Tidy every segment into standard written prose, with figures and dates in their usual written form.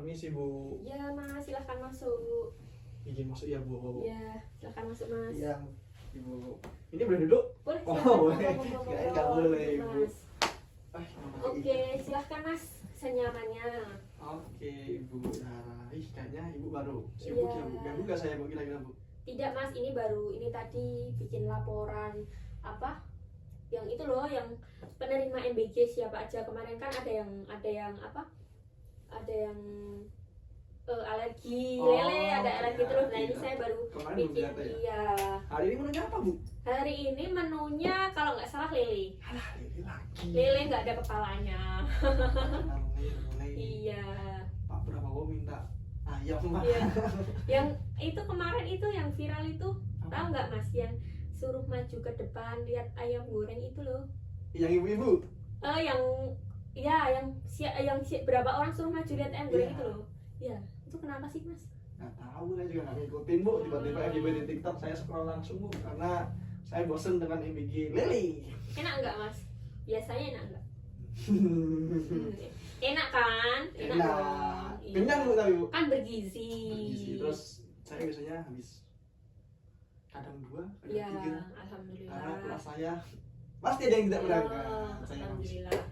Permisi Bu. Ya Mas, silahkan masuk. Izin masuk ya Bu. Ya, silahkan masuk Mas. Iya Ibu. Ini boleh duduk? Boleh, Oh silahkan. boleh. Kirain nggak boleh Ibu. Mas. Ah, Oke, silahkan Mas, senyamannya. Oke Ibu Zahra. Kayaknya Ibu baru sibuk Iya. ya Bu. Ganggu nggak saya Bu kira-kira Bu? Tidak Mas, ini baru, ini tadi bikin laporan apa? Yang itu loh, yang penerima MBG siapa aja. Kemarin kan ada yang apa? Ada yang alergi Oh, lele, ada alergi ya, terus. Nah, ini iya. saya baru Kemarin belum bikin, lihat ya? iya. Hari ini menunya apa Bu? Hari ini menunya kalau nggak salah lele. Alah ini lagi. Lele nggak ada kepalanya. Mulai. Iya. Pak Prabowo minta ayam Pak. Iya. Yang itu kemarin itu yang viral itu, tahu nggak Mas, yang suruh maju ke depan lihat ayam goreng itu loh. Yang ibu-ibu? Yang berapa orang suruh maju lihat ayam goreng Iya. itu loh. Ya, itu kenapa sih Mas? Nggak tahu, saya juga nggak ngikutin Bu. Tiba-tiba FYP di TikTok saya scroll langsung Bu, karena saya bosen dengan MBG Lili. Enak nggak Mas? Biasanya enak nggak? Enak kan? Enak. dong. Iya. Kenyang Bu tapi Bu. Kan bergizi. Bergizi. Terus saya biasanya habis kadang 2, kadang Ya, 3. alhamdulillah. Karena kelas saya pasti ada yang tidak Ya, berangkat. Saya habis. alhamdulillah.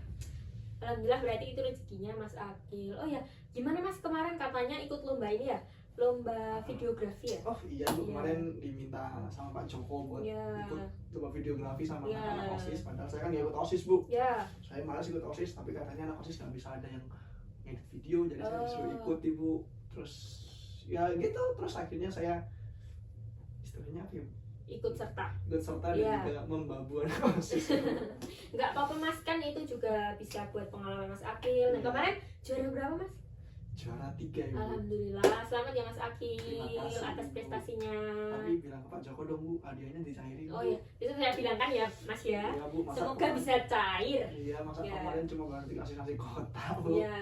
Alhamdulillah, berarti itu rezekinya Mas Akil. Oh ya, gimana Mas kemarin katanya ikut lomba ini ya? Lomba videografi ya? Oh iya Bu, Iya. kemarin diminta sama Pak Joko buat Iya. ikut lomba videografi sama Iya. anak OSIS. Padahal saya kan nggak ikut OSIS Bu. Ya. Saya malas ikut OSIS, tapi katanya anak OSIS nggak bisa ada yang ngedit video, jadi saya Oh. disuruh ikut Ibu. Terus ya gitu, terus akhirnya saya istilahnya apa ya, Ikut serta. ikut serta Iya. dan juga membabu anak OSIS. Nggak apa-apa Mas, kan itu juga bisa buat pengalaman Mas Akil. Nah, Iya. kemarin juara berapa Mas? Juara 3 Ibu. Alhamdulillah, selamat ya Mas Akil Terima kasih, atas Ibu. prestasinya. Tapi bilang ke Pak Joko dong Bu, hadiahnya dicairin Bu. Oh iya, itu saya bilang kan ya Mas ya. Iya Bu, masa Semoga kemarin- bisa cair. Iya, masa Iya. kemarin cuma ganti kasih nasi kotak Bu. Iya.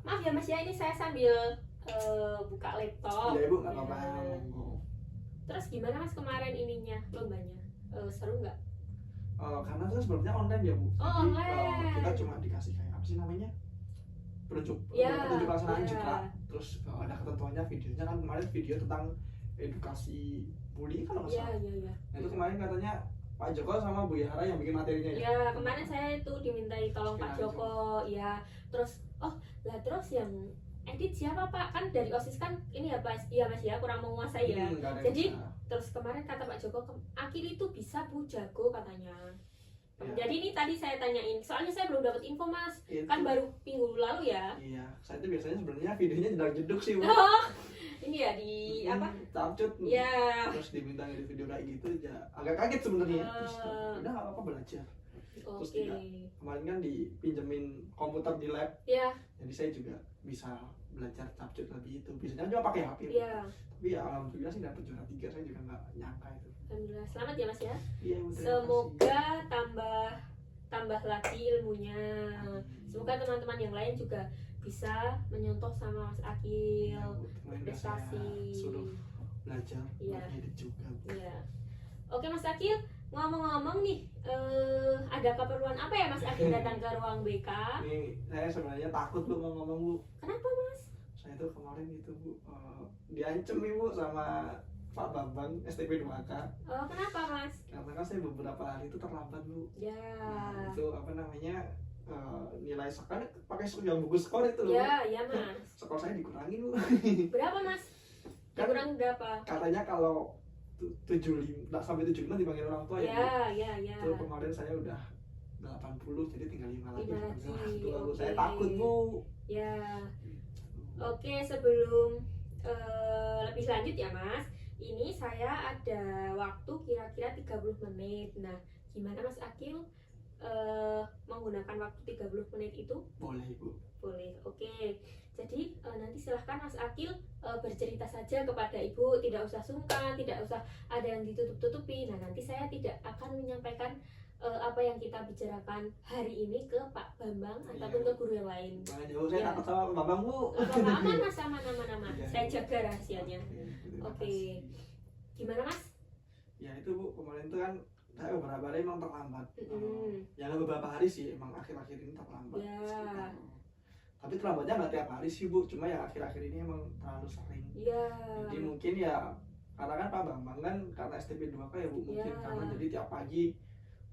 Maaf ya Mas ya, ini saya sambil buka laptop. Iya Ibu, nggak apa-apa. Ya. Monggo. Terus gimana Mas kemarin ininya, lombanya? Seru nggak? Karena itu sebenarnya online ya Bu. Oh, Jadi, online. kita cuma dikasih kayak apa sih namanya? Petunjuk Ya, pelaksanaan ya. juga. Terus ada ketentuannya videonya kan kemarin video tentang edukasi bullying kan nggak Iya, salah. iya, iya. Nah, itu kemarin katanya Pak Joko sama Bu Yahara yang bikin materinya ya. Ya, kemarin saya itu dimintai tolong Pak Sekalian Joko, ya. Terus, terus yang edit siapa Pak? Kan dari OSIS kan ini ya Mas, iya Mas ya, kurang menguasai ya. Nggak ada yang Jadi, bisa. Terus kemarin kata Pak Joko, Akil itu bisa Bu, jago katanya. Ya. Jadi ini tadi saya tanyain, soalnya saya belum dapat info Mas, Itu- kan baru minggu lalu ya. Iya, saya itu biasanya sebenarnya videonya jeduk sih Bu. Oh, ini ya di apa? Capcut. Ya. Terus diminta ngedit video kayak gitu ya agak kaget sebenarnya. Terus Ah. udah nggak apa-apa belajar. Terus Oke. tidak. Kemarin kan dipinjemin komputer di lab, Ya, jadi saya juga bisa belajar capcut lebih itu. Biasanya cuma pakai HP. ya. Tapi ya alhamdulillah sih dapat juara 3, saya juga nggak nyangka itu. Alhamdulillah. Selamat ya Mas ya. Iya Bu, terima Semoga tambah lagi ilmunya. kasih. Semoga teman-teman yang lain juga bisa menyontoh sama Mas Akil. Iya, Bu. Kemarin udah saya Prestasi. suruh belajar Iya. buat ngedit juga Bu. Iya. Oke Mas Akil, ngomong-ngomong nih, ada keperluan apa ya Mas Akil datang ke ruang BK? Ini saya sebenarnya takut Bu mau ngomong Bu. Kenapa Mas? Saya tuh kemarin itu Bu diancem nih Bu sama Pak Bambang STP 2K. Oh, kenapa Mas? Karena kan saya beberapa hari itu terlambat Bu. Ya. Nah, itu apa namanya nilai sekarang pakai yang buku skor itu loh. Ya, ya Mas. Skor saya dikurangin Bu. Berapa Mas? Kan Kurang berapa? katanya kalau 75 nggak sampai 75 dipanggil orang tua ya. Bu. Ya, ya. Itu kemarin saya udah 80 jadi tinggal 5 lagi. 5 lagi, dipanggil orang tua, Bu. oke. Saya takut Bu. Ya. Oke, sebelum lebih lanjut ya Mas, ini saya ada waktu kira-kira 30 menit. Nah, gimana Mas Akil menggunakan waktu 30 menit itu? Boleh Bu. Boleh, oke. Jadi nanti silahkan Mas Akil bercerita saja kepada Ibu, tidak usah sungkan, tidak usah ada yang ditutup-tutupi. Nah, nanti saya tidak akan menyampaikan apa yang kita bicarakan hari ini ke Pak Bambang ataupun ke guru yang lain. Makanya jauh saya Iya. takut sama Pak Bambang Bu. Aman Mas, aman. Iya. Saya jaga rahasianya. Terima Oke. kasih. Gimana Mas? Ya itu Bu, kemarin itu kan saya beberapa hari emang terlambat. Mm-mm. Ya nggak beberapa hari sih, emang akhir-akhir ini terlambat. Ya. Sekitar Tapi terlambatnya nggak tiap hari sih Bu, cuma ya akhir-akhir ini emang terlalu sering. Iya. Jadi mungkin ya karena kan Pak Bambang kan karena STP 2K ya Bu, mungkin Iya. karena jadi tiap pagi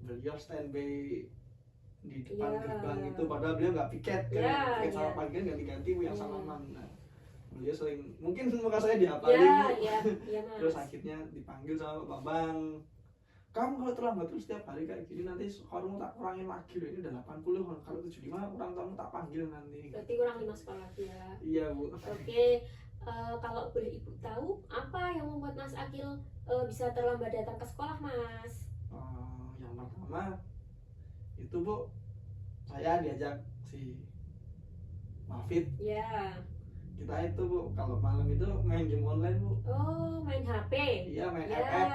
beliau standby di depan Iya. gerbang itu, padahal beliau nggak piket kan, Iya, piket sama iya. pagi kan ganti-ganti Bu yang Iya. salaman. Nah, beliau sering mungkin muka saya Iya, diapalin Bu. iya, iya Mas. Terus akhirnya dipanggil sama Pak Bambang, kamu kalau terlambat terus setiap hari kayak gini nanti kamu tak kurangin lagi loh, ini udah 80, kalau 75 kurang kamu tak panggil nanti. Berarti kurang 5 sekolah ya. Iya Bu. Oke, kalau boleh Ibu tahu apa yang membuat Mas Akil bisa terlambat datang ke sekolah Mas? Yang pertama itu Bu, saya diajak si Mafid, Ya. kita itu Bu kalau malam itu main game online Bu. Oh, main HP. Iya, main Ya. FF.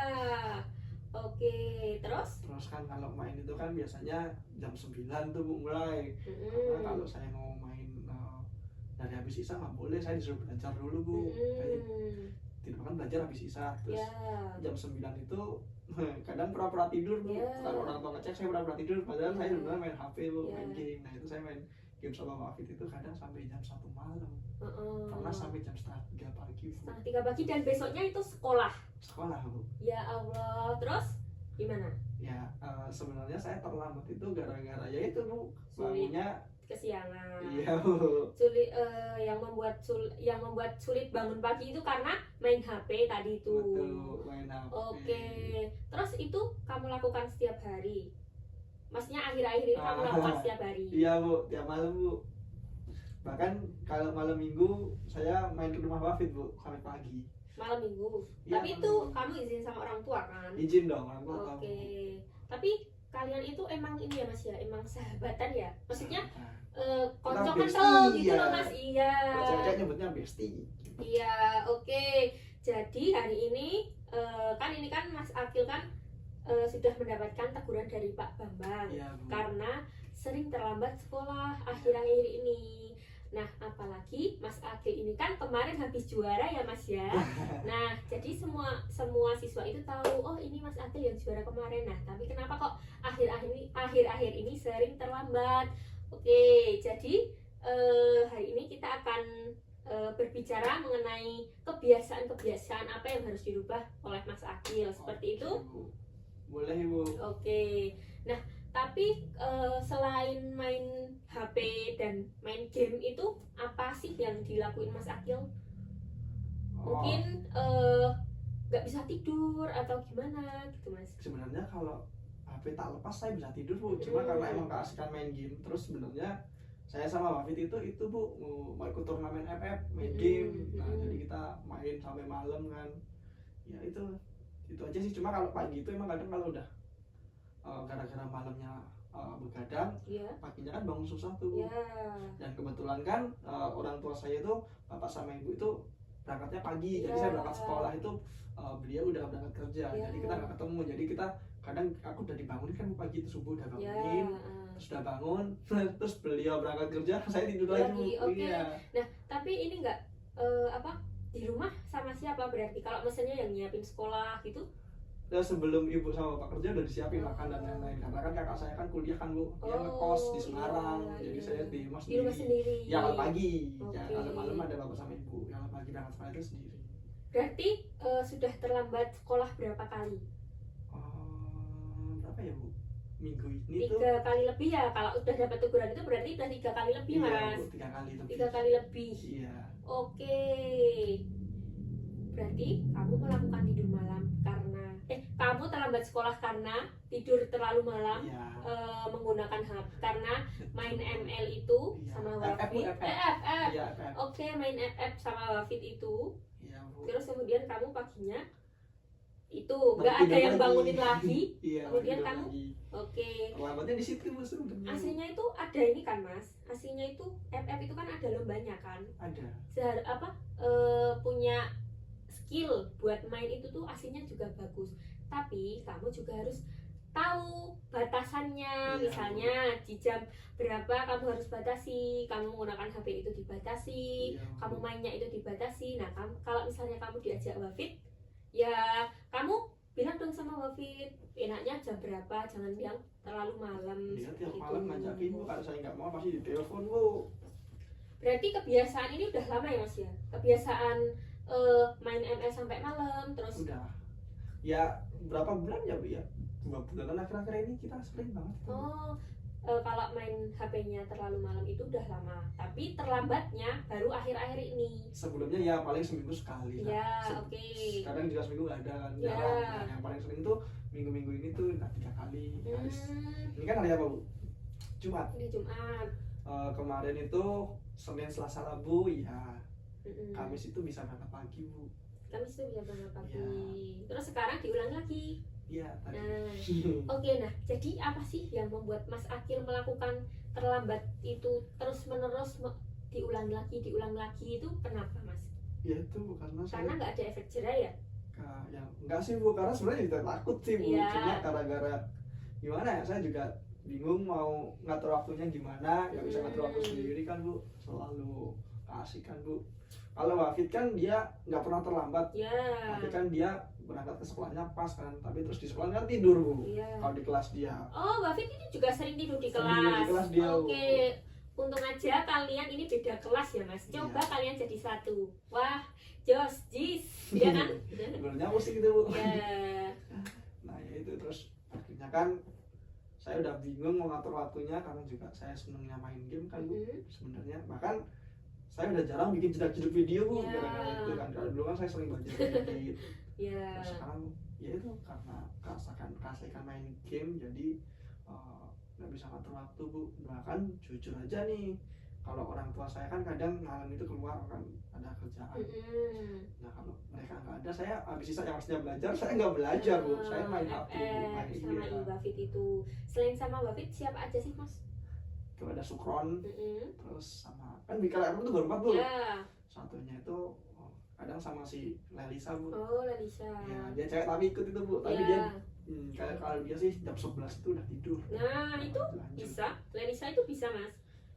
Oke, terus? Terus kan kalau main itu kan biasanya jam 9 tuh Bu mulai. Karena kalau saya mau main dari habis isya nggak boleh, saya disuruh belajar dulu Bu. Kayak tidak kan belajar habis isya. Terus Ya. jam 9 itu kadang pura-pura tidur Bu. Ya. Kalau orang tua ngecek saya pura-pura tidur, padahal Ya. saya sebenarnya main HP Bu, Ya. main game. Nah itu saya main game sama Mafid itu kadang sampai jam 1 malam. Pernah sampai jam setengah 3 pagi Bu. Setengah 3 pagi dan besoknya itu sekolah. Sekolah Bu. Ya Allah, terus gimana? Ya sebenarnya saya terlambat itu gara-gara ya itu Bu, Sulit. bangunnya Kesiangan. iya Bu. Sulit, yang membuat sulit bangun pagi itu karena main HP tadi itu. Betul, main HP. Oke, terus itu kamu lakukan setiap hari? Maksudnya akhir-akhir ini kamu lakukan setiap hari? Iya Bu, tiap malam Bu. Bahkan kalau malam minggu saya main ke rumah Wafid Bu sampai pagi. Malam minggu. Iya, Tapi malam itu minggu. kamu izin sama orang tua kan? Izin dong orang tua tahu. Oke. Tapi kalian itu emang ini ya Mas ya, emang sahabatan ya? Maksudnya Nah, konco bestie, kental gitu iya. loh Mas. Iya. kalau cewek nyebutnya bestie. Iya, oke. Jadi hari ini kan Mas Akil kan sudah mendapatkan teguran dari Pak Bambang Iya Bu. karena sering terlambat sekolah akhir-akhir ini. Nah, apalagi Mas Akil ini kan kemarin habis juara ya Mas ya. Nah, jadi semua siswa itu tahu, oh ini Mas Akil yang juara kemarin. Nah, tapi kenapa kok akhir-akhir ini sering terlambat? Oke, jadi hari ini kita akan berbicara mengenai kebiasaan-kebiasaan apa yang harus dirubah oleh Mas Akil. Seperti itu? Oke, Bu. Boleh Bu. Oke. Nah, tapi selain main HP dan main game itu apa sih yang dilakuin Mas Akil? Mungkin nggak bisa tidur atau gimana gitu Mas? Sebenarnya kalau HP tak lepas saya bisa tidur Bu. Cuma karena emang keasikan main game, terus sebenarnya saya sama Wafid itu Bu mau ikut turnamen FF main game. Nah jadi kita main sampai malam kan. Ya itu aja sih. Cuma kalau pagi itu emang kadang kalau udah gara-gara malamnya begadang, Iya. paginya kan bangun susah tuh Bu. Ya. Dan kebetulan kan orang tua saya itu bapak sama ibu itu berangkatnya pagi. Jadi Iya. saya berangkat sekolah itu beliau udah berangkat kerja. Iya. Jadi kita nggak ketemu. Jadi kita kadang aku udah dibangunin kan pagi itu subuh udah Ya. bangunin. Terus udah bangun, terus beliau berangkat kerja, saya tidur Lagi, lagi Bu. oke. Iya. Nah, tapi ini nggak di rumah sama siapa berarti? Kalau misalnya yang nyiapin sekolah gitu? Ya sebelum ibu sama bapak kerja udah disiapin makan dan lain-lain. Karena kan kakak saya kan kuliah kan Bu, dia ngekos di Semarang. Iya, Jadi iya. saya di rumah Di rumah sendiri. Ya kalau pagi, ya Oke. kalau malam ada bapak sama ibu. Kalau pagi berangkat sekolah itu sendiri. Berarti sudah terlambat sekolah berapa kali? Berapa ya Bu? Minggu ini tuh 3 kali lebih ya. Kalau udah dapat teguran itu berarti udah 3 kali lebih iya, Mas. Bu, 3 kali lebih. 3 kali lebih. Iya. Oke. Berarti kamu melakukan tidur malam karena kamu terlambat sekolah karena tidur terlalu malam. Iya. Menggunakan HP karena main ML itu Iya. sama FF, Wafid. FF. FF. Iya, FF. Oke, main FF sama Wafid itu. Iya, Bu. Terus kemudian kamu paginya itu nggak ada Tidur yang bangunin lagi. Iya, Kemudian tidur kamu lagi. Oke. Terlambatnya di situ Bu sebenarnya. AC-nya itu ada ini kan Mas. AC-nya itu FF itu kan ada lombanya kan. Ada. Punya skill buat main itu tuh AC-nya juga bagus. Tapi kamu juga harus tahu batasannya. Iya. Misalnya di jam berapa kamu harus batasi, kamu menggunakan HP itu dibatasi, Iya, Bu. kamu mainnya itu dibatasi. Nah, kalau misalnya kamu diajak Wafid, ya kamu bilang dong sama Wafid, enaknya jam berapa, jangan yang terlalu malam. Dia seperti tiap malam itu. ngajakin Bu, kalau saya nggak mau pasti ditelepon Bu. Berarti kebiasaan ini udah lama ya Mas ya? Kebiasaan main ML sampai malam terus. Udah ya berapa bulan ya Bu ya, 2 bulanan akhir-akhir ini kita sering banget itu. Oh, kalau main HP-nya terlalu malam itu udah lama. Tapi terlambatnya baru akhir-akhir ini. Sebelumnya ya paling seminggu sekali lah. Ya, oke. Kadang juga seminggu nggak ada kan, Ya. jarang. Nah, yang paling sering tuh minggu-minggu ini tuh udah 3 kali. Ini kan hari apa Bu? Jumat. Ini Jumat. Kemarin itu Senin, Selasa, Rabu ya. Mm-mm. Kamis itu bisa berangkat pagi Bu. Kamis itu bisa berangkat pagi. Ya. Terus sekarang diulang lagi. Iya tadi. Nah, oke. Nah, jadi apa sih yang membuat Mas Akil melakukan terlambat itu terus-menerus diulang lagi itu kenapa Mas? Ya itu karena saya Karena nggak ada efek jerah ya? yang enggak sih Bu, karena sebenarnya juga takut sih Bu. Iya. Cuma gara-gara gimana ya, saya juga bingung mau ngatur waktunya gimana, nggak bisa ngatur waktu sendiri kan Bu, selalu kasih kan Bu. Kalau Wafid kan dia nggak pernah terlambat, Ya. tapi kan dia berangkat ke sekolahnya pas kan, tapi terus di sekolah kan tidur Bu. Iya. Kalau di kelas dia Oh, Mbak Fit ini juga sering tidur di Sering kelas. tidur di kelas dia, Oke. Untung aja kalian ini beda kelas ya, Mas. Coba Iya. kalian jadi satu. Wah, jos, jis. Ya kan? sebenarnya pusing gitu Bu. Ya. Nah ya itu, terus akhirnya kan saya udah bingung mau ngatur waktunya karena juga saya senengnya main game kan Bu. Mhm. Sebenarnya bahkan saya udah jarang bikin jedak-jeduk video Bu, Ya. gara-gara itu kan. Kalau dulu kan saya sering belajar edit. Ya. Terus sekarang ya itu karena keasikan main game, jadi nggak bisa ngatur waktu Bu. Bahkan jujur aja nih, kalau orang tua saya kan kadang malam itu keluar kan ada kerjaan. Mhm. Nah kalau mereka nggak ada, saya habis sisa yang harusnya belajar saya nggak belajar Bu, saya main HP Bu, main sama iya. Mbak Fit itu. Selain sama Mbak Fit siapa aja sih, Mas? Itu ada Sukron, Mhm. terus sama kan Bika itu baru 4 Bu. Ya. Satunya itu kadang sama si Lelisa Bu. Oh, Lalisa. Ya, dia cewek tapi ikut itu Bu, tapi Ya. dia kayak kalau dia sih jam 11 itu udah tidur. Nah, itu Lanjut. bisa. Lalisa itu bisa, Mas.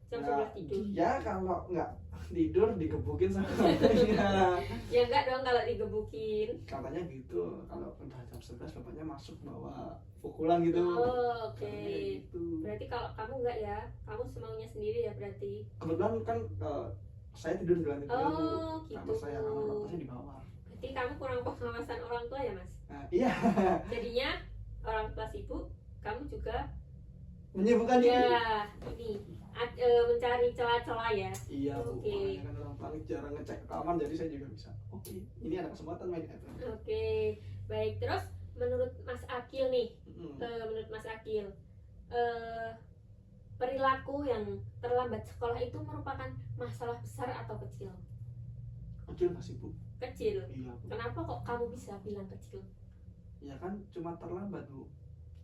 Jam Nah, 11 tidur. dia kalau nggak tidur digebukin sama bapaknya. Ya enggak dong kalau digebukin. Katanya gitu, kalau udah jam 11 bapaknya masuk bawa pukulan gitu. Oh, oke. Katanya gitu. Berarti kalau kamu enggak ya, kamu semaunya sendiri ya berarti. Kebetulan kan saya tidur di lantai 3 Bu. Oh, gitu. Kamar saya, kamar bapaknya di bawah. Berarti kamu kurang pengawasan orang tua ya, Mas? Nah, iya, Jadinya orang tua sibuk, kamu juga menyibukkan diri. ya ini mencari celah-celah ya. Iya Bu, Oke. makanya kan orang paling jarang ngecek rekaman, jadi saya juga bisa. Oke, ini ada kesempatan main FM. Oke, baik. Terus menurut Mas Akil nih, Mm. menurut Mas Akil, perilaku yang terlambat sekolah itu merupakan masalah besar atau kecil? Kecil nggak sih Bu? Kecil. Iya Bu. Kenapa kok kamu bisa bilang kecil? Ya kan cuma terlambat Bu.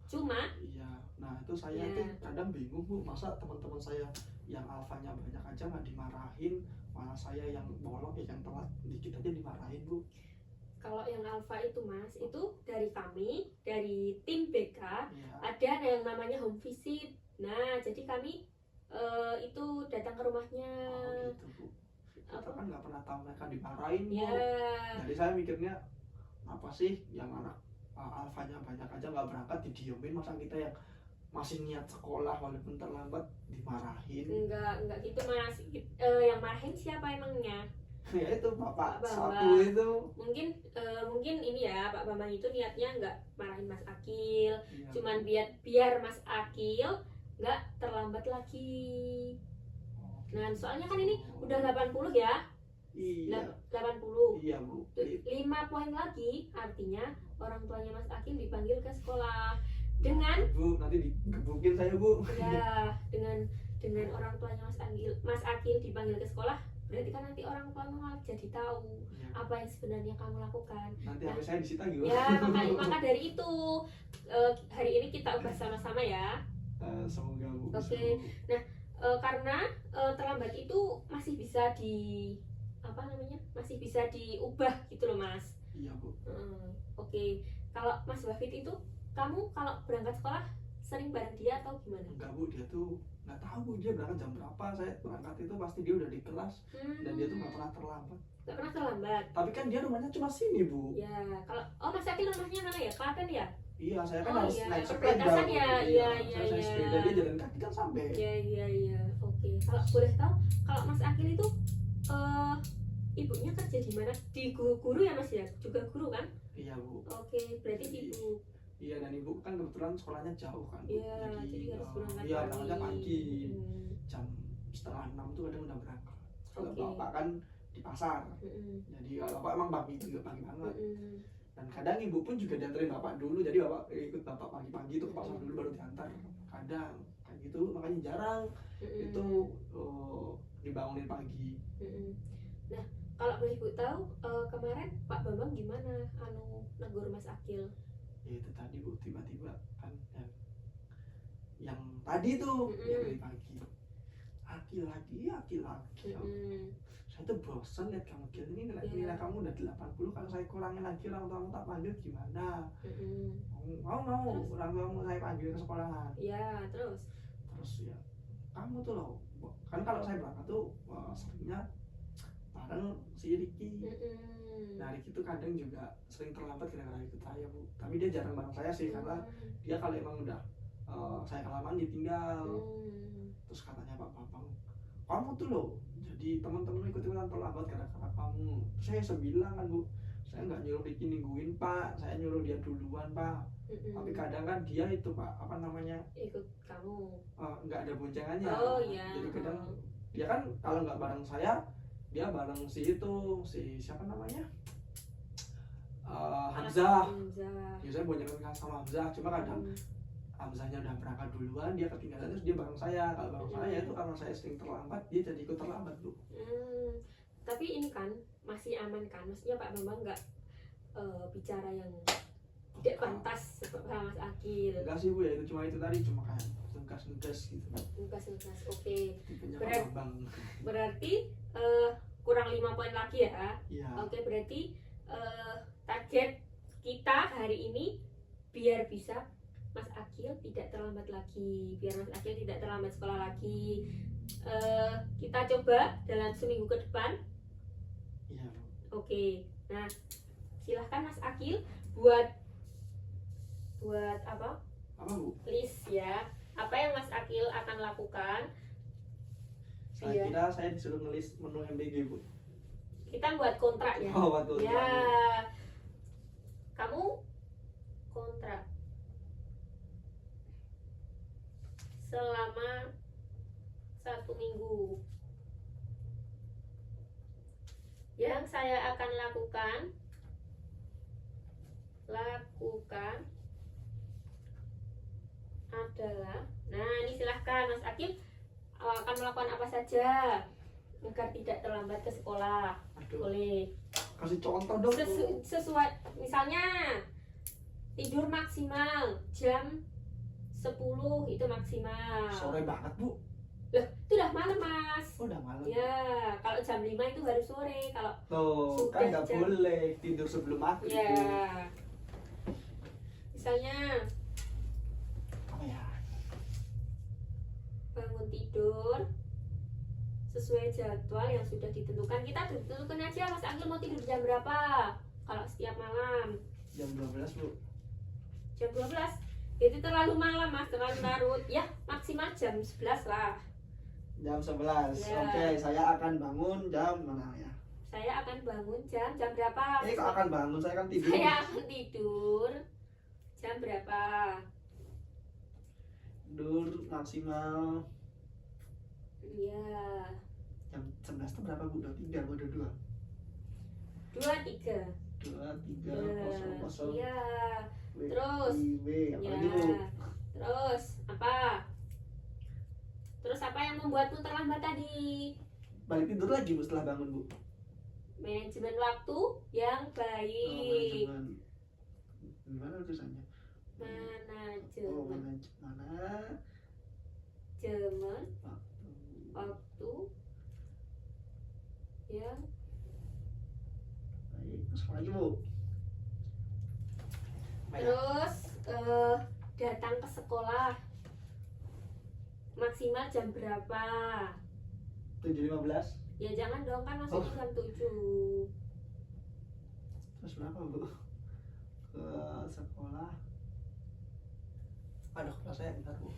Cuma, Iya, nah itu saya Ya. tuh kadang bingung Bu, masa teman-teman saya yang alfanya banyak aja nggak dimarahin, malah saya yang bolong ya yang telat dikit aja dimarahin Bu. kalau yang alfa itu Mas, itu dari kami, dari tim BK, Iya. ada yang namanya home visit. Nah, jadi kami itu datang ke rumahnya. Oh gitu Bu. Kita Apa? kan nggak pernah tahu mereka dimarahin Bu. Ya, Jadi saya mikirnya apa sih yang anak alfanya banyak aja nggak berangkat didiemin, masa kita yang masih niat sekolah walaupun terlambat dimarahin. enggak gitu Mas. Yang marahin siapa emangnya? Ya itu Bapak Bapak. satu itu. Mungkin ini ya, Pak Bambang itu niatnya nggak marahin Mas Akil, Iya, cuman Bu. biar Mas Akil nggak terlambat lagi. Oh, Nah, gitu. soalnya kan ini udah 80 ya, Iya. 80. Iya Bu. 5 poin lagi, artinya orang tuanya Mas Akil dipanggil ke sekolah dengan Bu, nanti digebukin saya Bu. ya dengan orang tuanya Mas Akil dipanggil ke sekolah, berarti kan nanti orang tua malah jadi tahu Iya. apa yang sebenarnya kamu lakukan. Nanti HP saya disita gimana? Ya, maka dari itu hari ini kita ubah sama-sama ya. Semoga Bu. bisa, Oke. Bu. Karena terlambat itu masih bisa masih bisa diubah gitu loh Mas. Iya Bu. Oke. Kalau Mas Wafid itu, kamu kalau berangkat sekolah sering bareng dia atau gimana? Enggak Bu, dia tuh nggak tahu tahu Bu, dia berangkat jam berapa. Saya berangkat itu pasti dia udah di kelas dan dia tuh nggak pernah terlambat. Nggak pernah terlambat. Tapi kan dia rumahnya cuma sini Bu. Ya, kalau Mas Akil rumahnya mana ya? Klaten ya? Iya, saya kan Oh, harus iya. naik sepeda. Perbatasan Bu. ya? Iya, Iya, saya naik iya. sepeda, dia jalan kaki kan sampai. Iya. Oke. Kalau boleh tahu, kalau Mas Akil itu ibunya kerja di mana? Di guru ya Mas ya? Juga guru kan? Iya Bu. Oke, berarti ibu. Iya, dan ibu kan kebetulan sekolahnya jauh kan Bu. Iya, jadi harus berangkat iya, pagi. berangkatnya pagi. Hmm. Jam setengah 6 tuh kadang udah berangkat. Kalau Oke. bapak kan di pasar. Jadi kalau bapak emang pagi juga pagi banget. Dan kadang ibu pun juga dianterin bapak dulu, jadi bapak ikut bapak pagi-pagi tuh ke pasar dulu baru diantar. Kadang kayak gitu, makanya jarang itu dibangunin pagi. Nah, kalau boleh ibu tahu kemarin Pak Bambang gimana negur Mas Akil? Ya itu tadi Bu, tiba-tiba kan yang tadi tuh yang dari pagi akil lagi. Saya tuh bosan lihat kamu Gil, ini nilai kamu udah 80, kalau saya kurangin lagi orang tua kamu tak panggil gimana? Mau orang tua kamu saya panggil ke sekolahan. Iya, terus ya kamu tuh loh, kan kalau saya berangkat tuh seringnya bareng si Riki. Nah Riki tuh kadang juga sering terlambat gara-gara ikut saya Bu, tapi dia jarang bareng saya sih, karena dia kalau emang udah saya kelamaan ditinggal. Terus katanya Pak Bambang, kamu tuh loh jadi teman-teman ikut-ikutan terlambat gara-gara kamu. Saya bilang kan Bu, saya nggak nyuruh Riki nungguin Pak, saya nyuruh dia duluan Pak. Tapi kadang kan dia itu Pak, apa namanya, ikut kamu nggak ada boncengannya. Oh iya. Jadi kadang dia kan kalau nggak bareng saya, dia bareng si siapa namanya, Hamzah. Biasanya boncengan sama Hamzah, cuma kadang Hamzahnya udah berangkat duluan, dia ketinggalan, terus dia bareng saya. Kalau bareng saya itu karena saya sering terlambat, dia jadi ikut terlambat Bu. Tapi ini kan masih aman kan, maksudnya Pak Bambang nggak bicara yang tidak pantas sama Mas Akil? Enggak sih Bu, ya itu cuma tadi, cuma kayak nugas gitu. Nugas. Oke. Tipenya Pak Bambang. Berarti kurang 5 poin lagi ya? Iya. Oke, berarti target kita hari ini biar bisa Mas Akil tidak terlambat lagi, biar Mas Akil tidak terlambat sekolah lagi. Kita coba dalam seminggu ke depan. Iya. Oke. Nah, silahkan Mas Akil buat apa? Apa Bu? List ya. Apa yang Mas Akil akan lakukan? Saya kira saya disuruh ngelis menu MBG Bu. Kita buat kontrak ya. Oh, buat kontrak. Ya. Kamu kontrak selama 1 minggu. Yang saya akan lakukan adalah, nah ini silahkan Mas Akil akan melakukan apa saja agar tidak terlambat ke sekolah. Aduh. Boleh Kasih contoh dong Bu. sesuai, misalnya tidur maksimal jam 10 itu maksimal. Sore banget Bu. Loh, itu udah malam Mas. Oh, udah malam. Ya, kalau jam 5 itu baru sore. Kalau Tuh, kan nggak boleh tidur sebelum maghrib. Ya. Misalnya Apa ya? bangun tidur sesuai jadwal yang sudah ditentukan. Kita tentukan aja Mas Akil mau tidur jam berapa. Kalau setiap malam Jam 12 Bu. jam 12 itu terlalu malam Mas, terlalu larut. Ya, maksimal jam 11 lah. Jam 11. Ya. Oke, saya akan bangun jam mana ya? Saya akan bangun jam berapa? Kok akan bangun, saya kan tidur. Saya akan tidur jam berapa? Tidur maksimal Iya. jam 11 itu berapa Bu? 23 atau 22? 23. 23 00. Iya. Terus apa ya. lagi Bu? Terus apa? Terus apa yang membuatmu terlambat tadi? Balik tidur lagi Bu setelah bangun Bu. Manajemen waktu yang baik. Manajemen. Gimana tulisannya? Manajemen Jemen waktu yang baik. Terus apa lagi Bu? terus datang ke sekolah maksimal jam berapa? 7.15. Ya jangan dong, kan masuk jam 7. Terus berapa bu? Ke sekolah. Aduh, kelas saya bentar bu.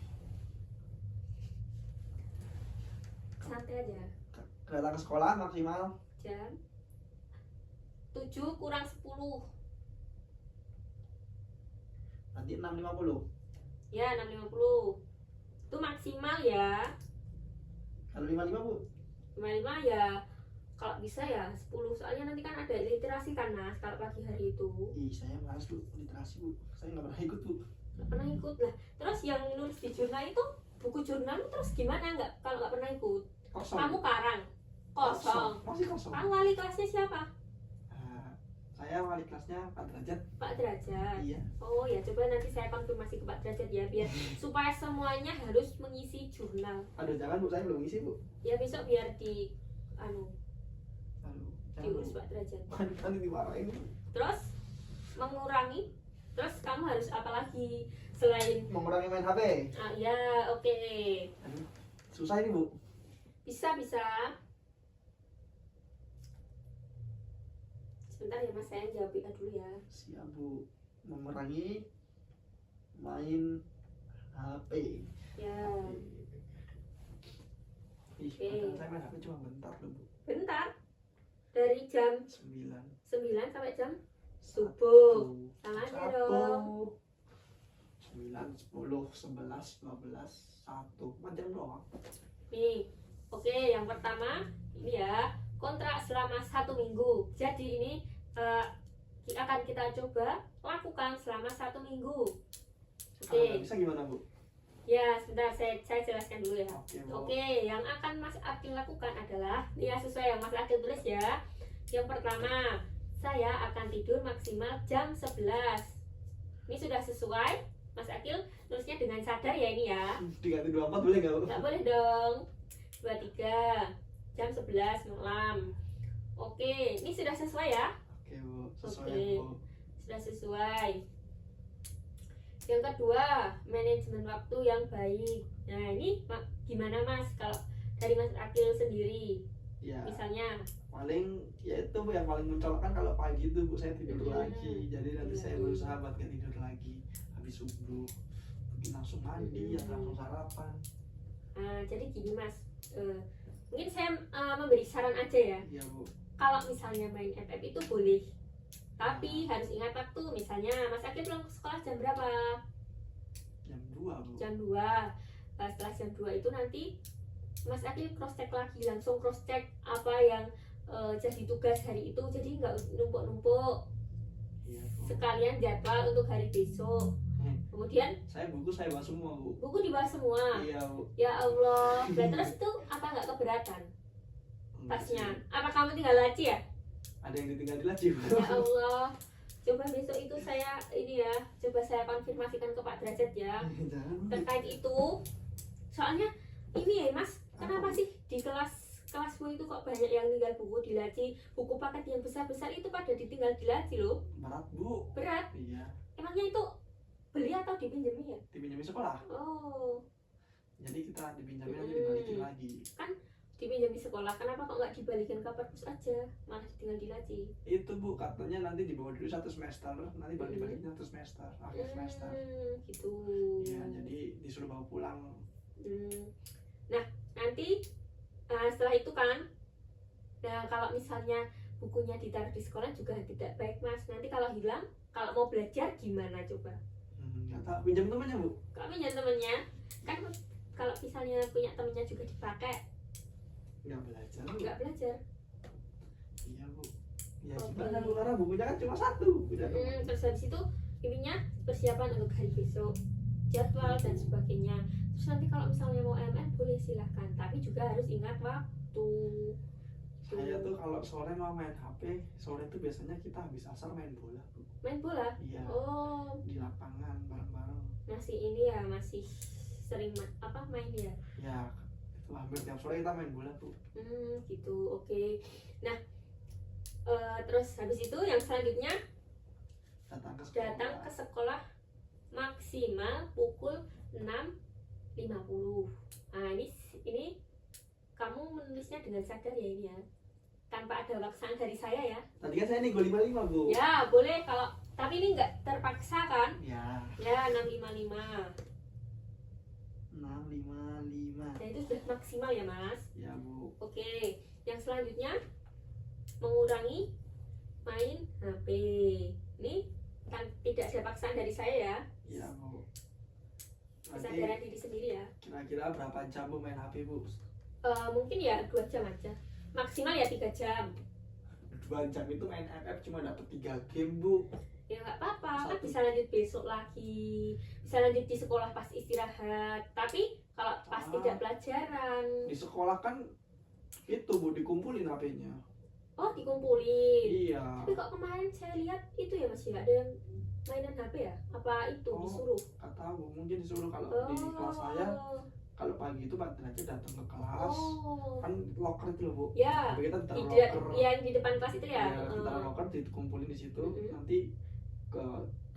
Santai aja. Datang ke sekolah maksimal Jam 7 kurang 10. nanti 6.50. Ya 6.50. Itu maksimal ya. Kalau 5.5 bu? 55 ya. Kalau bisa ya 10. Soalnya nanti kan ada literasi kan Mas kalau pagi hari itu. Ih, saya malas bu, literasi bu. Saya nggak pernah ikut bu. Nggak pernah ikut lah. Terus yang nulis di jurnal itu buku jurnal terus gimana nggak kalau nggak pernah ikut? Kosong. Kamu karang kosong. Masih kosong. Kamu wali kelasnya siapa? Saya wali kelasnya Pak Derajat. Pak Derajat. Iya. Oh ya, coba nanti saya konfirmasi ke Pak Derajat ya biar supaya semuanya harus mengisi jurnal. Aduh jangan bu, saya belum isi bu. Ya besok biar di Aduh, jangan diurus bu. Pak Derajat. Nanti dimarahin. Terus mengurangi. Terus kamu harus apa lagi selain Mengurangi main HP. ya oke. Aduh, susah ini bu. Bisa. Sebentar ya Mas, saya jawab WA dulu ya. Siap bu. Mengurangi main HP. Ya, Ih, Oke. padahal saya main HP cuma bentar loh bu. bentar. Dari jam 9. 9 sampai jam subuh. 1, Sama aja dong. 9, 10, 11, 12, 1. 4 jam doang. Nih, oke, yang pertama ini ya, kontrak selama 1 minggu. Jadi ini akan kita coba lakukan selama 1 minggu. Kalau nggak Oke, bisa gimana bu? ya sebentar saya jelaskan dulu ya. Oke bu. Oke, yang akan Mas Akil lakukan adalah ya sesuai yang Mas Akil tulis ya. Yang pertama, saya akan tidur maksimal jam 11. Ini sudah sesuai? Mas Akil tulisnya dengan sadar ya ini ya. Diganti 24 boleh nggak bu? Nggak boleh dong. 23 jam 11 malam. Oke, ini sudah sesuai ya? Oke bu, sesuai Oke. bu. Sudah sesuai. Yang kedua, manajemen waktu yang baik. Nah, ini gimana Mas kalau dari Mas Akil sendiri? Ya, Misalnya, paling ya itu bu yang paling mencolokkan kalau pagi itu bu saya tidur lagi. Jadi nanti Tidur saya lagi. berusaha buat gak tidur lagi. Habis subuh, mungkin langsung mandi atau langsung sarapan. jadi gini Mas, mungkin saya memberi saran aja ya. Iya bu. Kalau misalnya main FF itu boleh, tapi harus ingat waktu. Misalnya Mas Akil pulang ke sekolah jam berapa? Jam 2 bu. Jam 2. Setelah jam 2 itu nanti Mas Akil cross check lagi, langsung cross check apa yang jadi tugas hari itu, jadi nggak numpuk-numpuk. Iya bu. Sekalian jadwal untuk hari besok. Kemudian Saya buku saya bawa semua bu. buku dibahas semua. Iya bu. Ya Allah. Lah, terus itu apa nggak keberatan Enggak sih. tasnya? Apa kamu tinggal laci ya? Ada yang ditinggal di laci bu. Ya Allah. Coba besok itu saya ini ya, coba saya konfirmasikan ke Pak Derajat ya Jangan bu. terkait itu. Soalnya ini ya Mas, kenapa sih di kelasmu itu kok banyak yang tinggal buku di laci? Buku paket yang besar-besar itu pada ditinggal di laci loh. Berat bu. Berat. Iya. Emangnya itu beli atau dipinjami ya? Dipinjami sekolah. Oh, Jadi kita dipinjami nanti dibalikin lagi. dipinjami sekolah. Kenapa kok nggak dibalikin ke perpus aja? Malah ditinggal di laci. Itu bu katanya nanti dibawa dulu 1 semester, nanti baru dibalikin 1 semester, akhir semester. Gitu. Iya, jadi disuruh bawa pulang. Nah, nanti setelah itu kan, nah kalau misalnya bukunya ditaruh di sekolah juga tidak baik Mas. Nanti kalau hilang, kalau mau belajar gimana coba? Nggak tahu, pinjam temannya bu. Kalau pinjam temennya, kan kalau misalnya punya temennya juga dipakai, Nggak belajar bu. nggak belajar. Iya bu. Ya Oke. gimana bu, karena bukunya kan cuma 1. Udah Terus habis itu intinya persiapan untuk hari besok, jadwal dan sebagainya. Terus nanti kalau misalnya mau MN boleh silahkan, tapi juga harus ingat waktu. Saya tuh kalau sore mau main HP, sore tuh biasanya kita habis asar main bola bu. Main bola. Iya. Oh, Di lapangan bareng-bareng. masih ini ya, masih sering main ya. Ya itu hampir tiap sore kita main bola bu. Gitu. Oke. Nah, terus habis itu yang selanjutnya Datang ke sekolah. datang ke sekolah maksimal pukul 6.50. Nah ini kamu menulisnya dengan sadar ya ini ya, tanpa ada paksaan dari saya ya. Tadi kan saya nego 55 Bu. Ya boleh kalau, tapi ini nggak terpaksa kan? Ya. Ya 655. 655. Nah itu sudah maksimal ya Mas. Ya Bu. Oke, yang selanjutnya mengurangi main HP. Ini kan tidak ada paksaan dari saya ya. Ya Bu. Berarti Kesadaran diri sendiri ya. kira-kira berapa jam Bu main HP Bu? Mungkin ya 2 jam aja. Maksimal ya 3 jam. 2 jam itu main FF cuma dapat 3 game Bu. Ya nggak apa-apa, kan Satu. bisa lanjut besok lagi, bisa lanjut di sekolah pas istirahat. Tapi kalau pas tidak pelajaran, Di sekolah kan itu Bu dikumpulin HP-nya. oh dikumpulin. Iya. Tapi kok kemarin saya lihat itu ya Mas ya, ada yang mainan HP ya? Apa itu Oh. disuruh? Gak tahu, mungkin disuruh kalau di kelas saya kalau pagi itu Pak Derajat datang ke kelas Oh. kan locker itu loh Bu. Ya, Tapi kita taruh tidak locker. yang di depan kelas itu ya. Ya, kita taruh locker dikumpulin di situ. Mm-mm. Nanti ke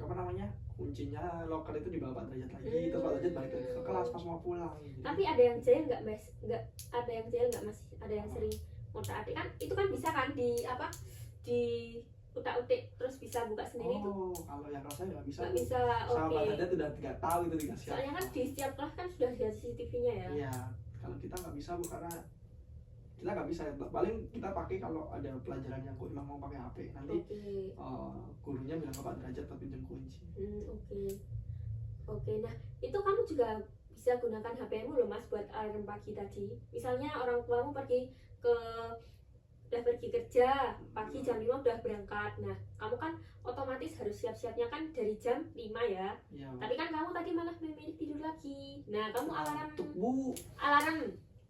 apa namanya? Kuncinya locker itu dibawa Pak Derajat lagi. Terus Pak Derajat balik lagi ke kelas pas mau pulang. Jadi, Tapi ada yang jahil nggak Mas? Nggak ada yang jahil nggak Mas? Ada yang sering otak-atik kan? Itu kan bisa kan di apa? Di utak-utik terus bisa buka sendiri itu. oh, kalau yang kelas saya nggak bisa. Nggak Bu. bisa, Sama oke. Pak Derajat udah nggak tahu itu dikasih Soalnya kan apa. di setiap kelas kan sudah ada CCTV-nya ya. Iya, kalau kita nggak bisa Bu karena kita nggak bisa. Paling kita pakai kalau ada pelajaran yang emang mau pakai HP. Nanti Oke. gurunya bilang ke Pak Derajat buat pinjam kunci. Oke. Oke, nah itu kamu juga bisa gunakan HP-mu loh Mas buat alarm pagi tadi. Misalnya orang tuamu udah pergi kerja, pagi jam 5 udah berangkat. Nah, kamu kan otomatis harus siap-siapnya kan dari jam 5 ya. Iya. Tapi kan kamu tadi malah memilih tidur lagi. Nah, kamu alarm Tuh Bu.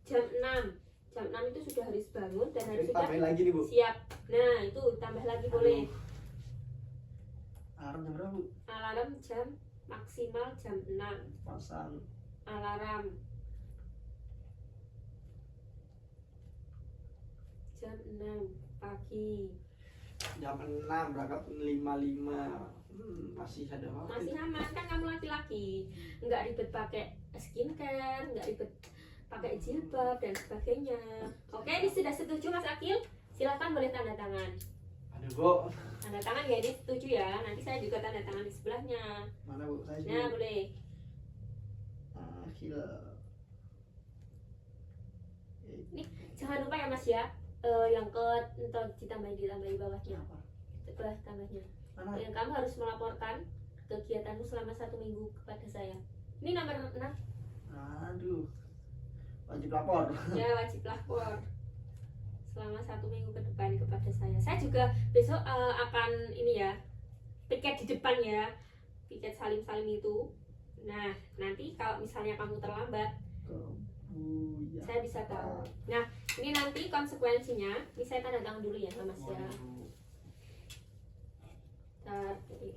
jam 6. Jam 6 itu sudah harus bangun dan harus sudah Tambahin lagi nih Bu. siap. Nah, itu tambah lagi boleh. Alarm jam berapa Bu? Alarm jam maksimal jam 6. Pasang. Alarm jam 6 pagi. Jam 6 berangkat 55. Masih ada waktu. Masih aman kan, kamu laki-laki, nggak ribet pakai skincare, nggak ribet pakai jilbab dan sebagainya. Oke, ini sudah setuju Mas Akil? Silahkan boleh tanda tangan. Aduh Bu. Tanda tangan ya, ini setuju ya. Nanti saya juga tanda tangan di sebelahnya. Mana Bu? Saya Nah, sih. boleh. Akhir. Jangan lupa ya Mas ya, yang ke entah ditambahi bawahnya. Apa? Sebelah tambahnya. Mana? Yang kamu harus melaporkan kegiatanmu selama 1 minggu kepada saya. Ini nomor 6. Aduh. Wajib lapor. Ya, wajib lapor selama 1 minggu ke depan kepada saya. Saya juga besok akan ini ya, piket di depan ya, piket salim-salim itu. Nah, nanti kalau misalnya kamu terlambat, Kebuya. saya bisa tahu. Nah, ini nanti konsekuensinya, ini saya tanda tangan dulu ya Mas ya. Waduh. Bentar, jadi.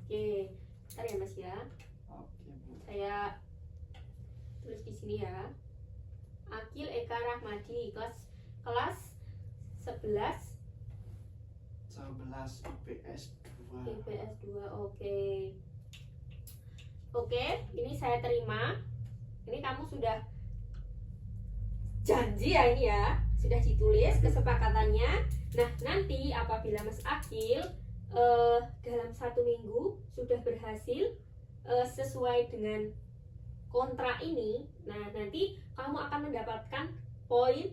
Oke, bentar ya Mas ya. Oke Bu. Saya tulis di sini ya. Akil Eka Rahmadi, kelas 11 11 IPS 2. IPS 2. Oke. Oke, ini saya terima. Ini kamu sudah janji ya ini ya. Sudah ditulis kesepakatannya. Nah, nanti apabila Mas Akil dalam 1 minggu sudah berhasil sesuai dengan kontrak ini, nah nanti kamu akan mendapatkan poin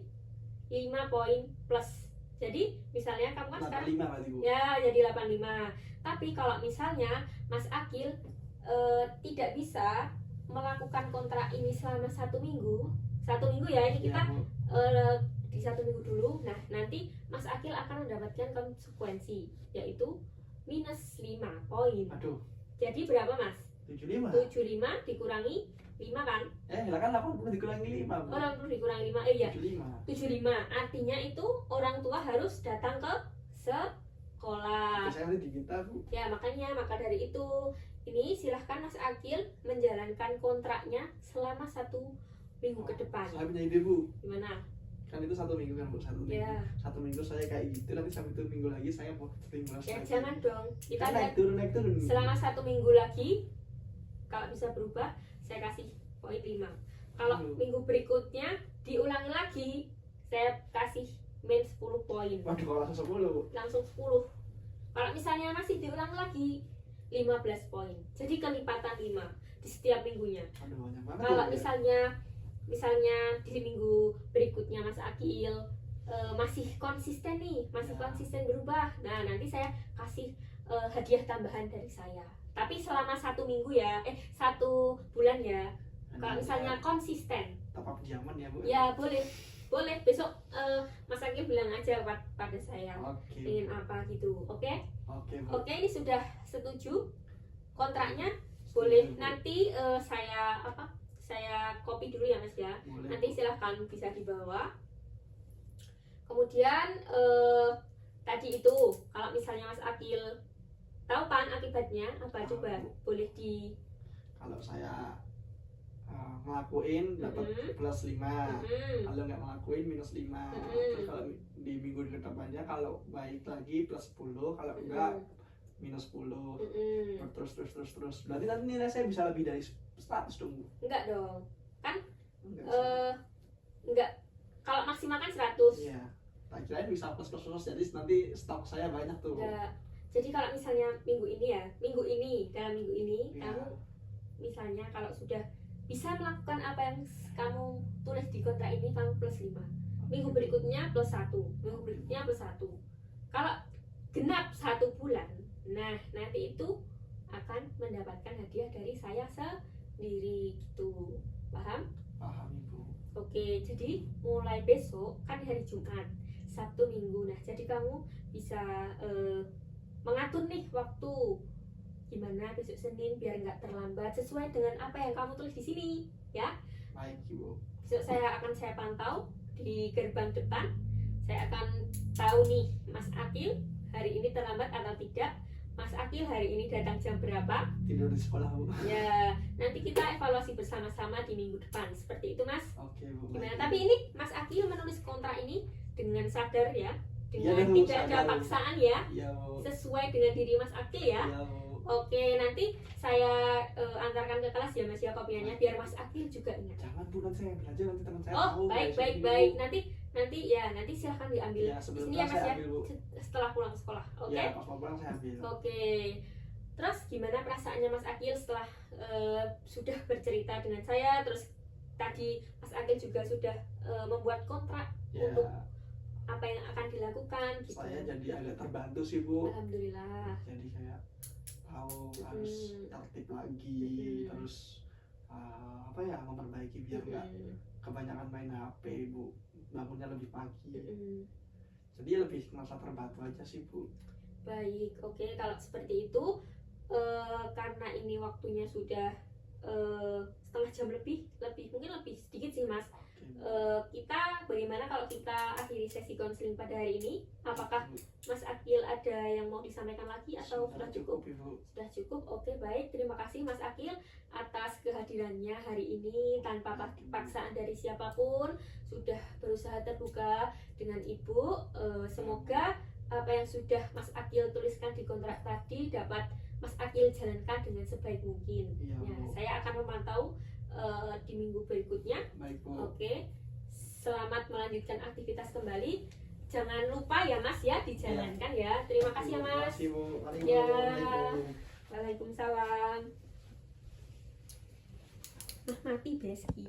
5 poin plus. Jadi misalnya kamu kan sekarang 85 berarti Bu. ya jadi 85. Tapi kalau misalnya Mas Akil tidak bisa melakukan kontrak ini selama 1 minggu, 1 minggu ya ini kita Ya, Bu. di 1 minggu dulu. Nah nanti Mas Akil akan mendapatkan konsekuensi yaitu minus 5 poin. Aduh, Jadi berapa Mas? 75. 75 dikurangi 5 kan? Lah kan 80 dikurangi 5 Bu. Orang perlu dikurangi 5. Iya, 75. 75. Artinya itu orang tua harus datang ke sekolah. Saya udah diminta Bu. Ya maka dari itu ini silahkan Mas Akil menjalankan kontraknya selama 1 minggu ke depan. Saya punya ide Bu. Gimana? kan itu 1 minggu kan Bu, 1 minggu. Ya. 1 minggu saya kayak gitu, nanti 1 minggu lagi saya mau stimulus Ya lagi. jangan dong. Kita Kan lihat naik turun. selama 1 minggu lagi, kalau bisa berubah, saya kasih poin 5. Kalau minggu berikutnya diulangi lagi, saya kasih min 10 poin. Waduh, kalau langsung 10 Bu. Langsung 10. Kalau misalnya masih diulang lagi, 15 poin. Jadi kelipatan 5 di setiap minggunya. Aduh, banyak banget. Kalau Bu, ya. misalnya di minggu berikutnya Mas Akil masih konsisten nih, masih Ya. konsisten berubah. Nah, nanti saya kasih hadiah tambahan dari saya. Tapi selama 1 minggu ya, 1 bulan ya. Kalau misalnya konsisten, tepat zaman ya Bu. ya boleh besok Mas Akil bilang aja pada saya Oke. ingin apa gitu. Oke? Oke Bu. Oke, ini sudah setuju kontraknya. Boleh Setuju, Bu. nanti saya copy dulu ya Mas ya. Boleh, Nanti Bu. silahkan bisa dibawa. Kemudian tadi itu kalau misalnya Mas Akil tahu kan akibatnya apa, Tahu, coba Bu. boleh di Kalau saya ngelakuin dapat plus 5. Kalau nggak ngelakuin minus 5. Terus kalau di minggu kedepannya kalau baik lagi plus 10, kalau enggak minus 10. Terus. Berarti nanti nilai saya bisa lebih dari 100 dong Bu. enggak dong. Enggak. Enggak. Kalau maksimal kan 100. Iya. Tak kirain bisa plus jadi nanti stok saya banyak tuh. Enggak. Jadi kalau misalnya dalam minggu ini Iya. kamu misalnya kalau sudah bisa melakukan apa yang kamu tulis di kontrak ini, kamu plus 5. Minggu berikutnya plus 1. Minggu berikutnya plus 1. Kalau genap 1 bulan, nah nanti itu akan mendapatkan hadiah dari saya sendiri gitu. Paham? Paham Ibu. Oke, jadi mulai besok kan hari Jumat, Sabtu, Minggu. Nah, jadi kamu bisa mengatur nih waktu gimana besok Senin biar nggak terlambat sesuai dengan apa yang kamu tulis di sini, ya. Baik Ibu. Besok saya pantau di gerbang depan. Saya akan tahu nih Mas Akil hari ini terlambat atau tidak. Mas Akil hari ini datang jam berapa? Tidur di sekolah Bu. Ya, nanti kita evaluasi bersama-sama di minggu depan. Seperti itu, Mas. Oke Bu. Gimana? baik. Tapi ini Mas Akil menulis kontrak ini dengan sadar ya, Iya, dengan Bu, tidak ada sadar, Bu. paksaan ya, Iya Bu. sesuai dengan diri Mas Akil ya. Iya Bu. Oke, nanti saya antarkan ke kelas ya Mas ya kopiannya biar Mas Akil juga ingat. Jangan Bu, nanti saya ambil aja, nanti teman saya Oh, tahu. baik. Nanti silahkan diambil Ya, di sebelum sini ya kelas Mas saya ya. ambil Bu. Setelah pulang sekolah. Oke. Ya, pas mau pulang saya ambil. Oke. Terus gimana perasaannya Mas Akil setelah sudah bercerita dengan saya, terus tadi Mas Akil juga sudah membuat kontrak Ya, untuk apa yang akan dilakukan gitu. saya jadi agak terbantu sih Bu. Alhamdulillah. Jadi kayak tahu harus tertib lagi, terus apa ya, memperbaiki biar nggak kebanyakan main HP Bu, bangunnya lebih pagi. Jadi lebih merasa terbantu aja sih Bu. Baik, oke, kalau seperti itu karena ini waktunya sudah setengah jam lebih mungkin lebih sedikit sih Mas. Oke, Bu. Kita bagaimana kalau kita akhiri sesi konseling pada hari ini? Apakah Mas Akil ada yang mau disampaikan lagi atau sudah cukup? Ibu. Sudah cukup. Oke, baik. Terima kasih Mas Akil atas kehadirannya hari ini tanpa paksaan dari siapapun, sudah berusaha terbuka dengan Ibu. Semoga apa yang sudah Mas Akil tuliskan di kontrak tadi dapat Mas Akil jalankan dengan sebaik mungkin. Iya, Ya, Bu. saya akan memantau di minggu berikutnya. Baik Bu. Oke, selamat melanjutkan aktivitas kembali. Jangan lupa ya Mas ya dijalankan ya. Terima kasih ya Terima Mas. kasih Bu. Mari, Bu. Ya. Assalamualaikum. Waalaikumsalam. Nah, mati Beski.